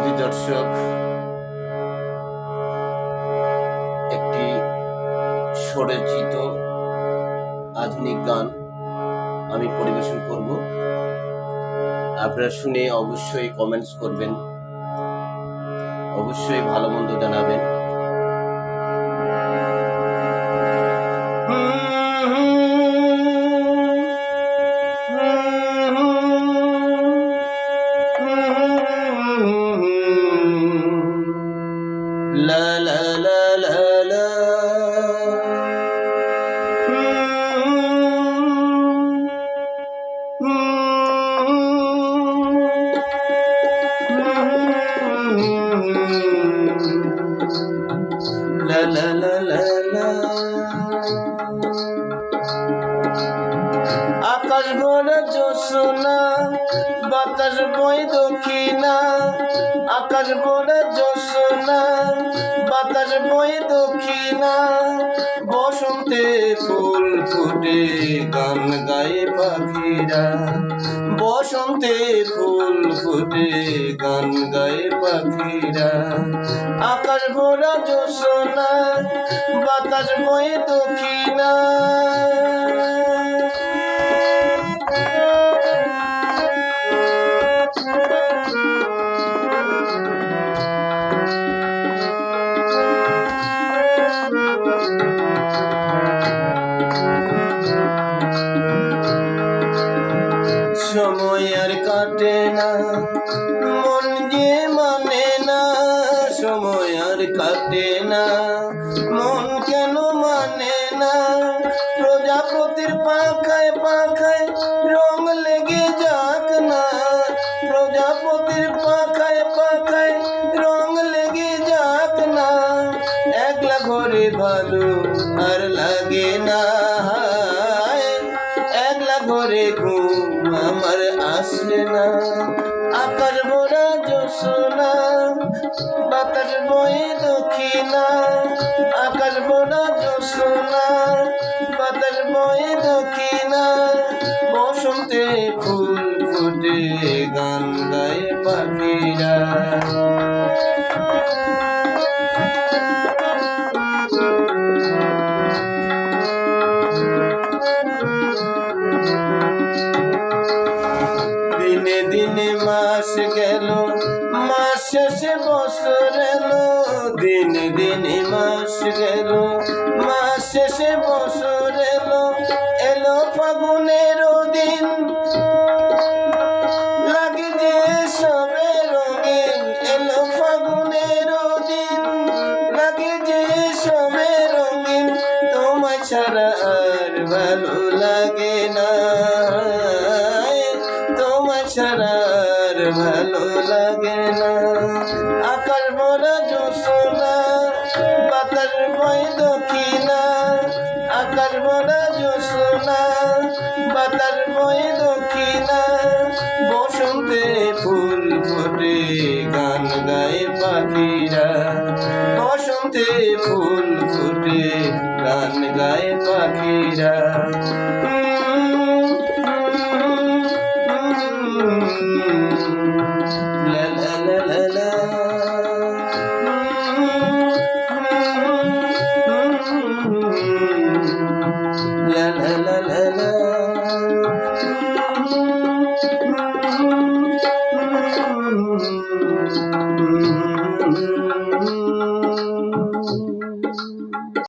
সুধী দর্শক, একটি স্বরচিত আধুনিক গান আমি পরিবেশন করব। আপনারা শুনে অবশ্যই কমেন্টস করবেন, অবশ্যই ভালো মন্দ জানাবেন। La la la la la. La la la la la. আকাশ ভরা জ্যোৎস্না, বাতাস বই দক্ষিণা। আকাশ ভরা জ্যোৎস্না, বাতাস বই দক্ষিণা। বসন্তে ফুল ফুটে গান গায়ে পাখিরা। বসন্তে ফুল ফুটে গান গায়ে পাখিরা। আকাশ ভরা জ্যোৎস্না, বাতাস বই দক্ষিণা। সময় আর কাটে না, মন যে মানে না। সময় আর কাটে না, মন কেন মানে না। প্রজাপতির পাখায় পাখায় রং লেগে যাক না। প্রজাপতির পাখায় পাখায় রং লেগে যাক না। একলা ঘরে ভালো আর লাগে না। একলা ঘরে ঘুম আমার আসে না। আকাশ ভরা জ্যোৎস্না, বাতাস বয়ে দক্ষিণা। আকাশ ভরা জ্যোৎস্না, বাতাস বয়ে দক্ষিণা। বসন্তে ফুল ফুটে গান গায়ে পাখিরা। দিনে দিনে মাস গেল, মাস শেষে বছর এলো। দিনে দিনে মাস গেল, মাস শেষে বছর এলো। এলো ফাগুনের দিন, লাগে যে সবে রঙিন। এলো ফাগুনের দিন, লাগে যে সবে রঙিন। তোমায় ছাড়া আর ভালো লাগে না। ছাড়া আর ভালো লাগে না। আকাশ ভরা জ্যোৎস্না, বাতাস বয় দক্ষিণা। আকাশ ভরা জ্যোৎস্না, বাতাস বয় দক্ষিণা। বসন্তে ফুল ফোটে গান গায়ে পাখিরা। বসন্তে ফুল ফোটে গান গায়ে পাখিরা। La la la la la.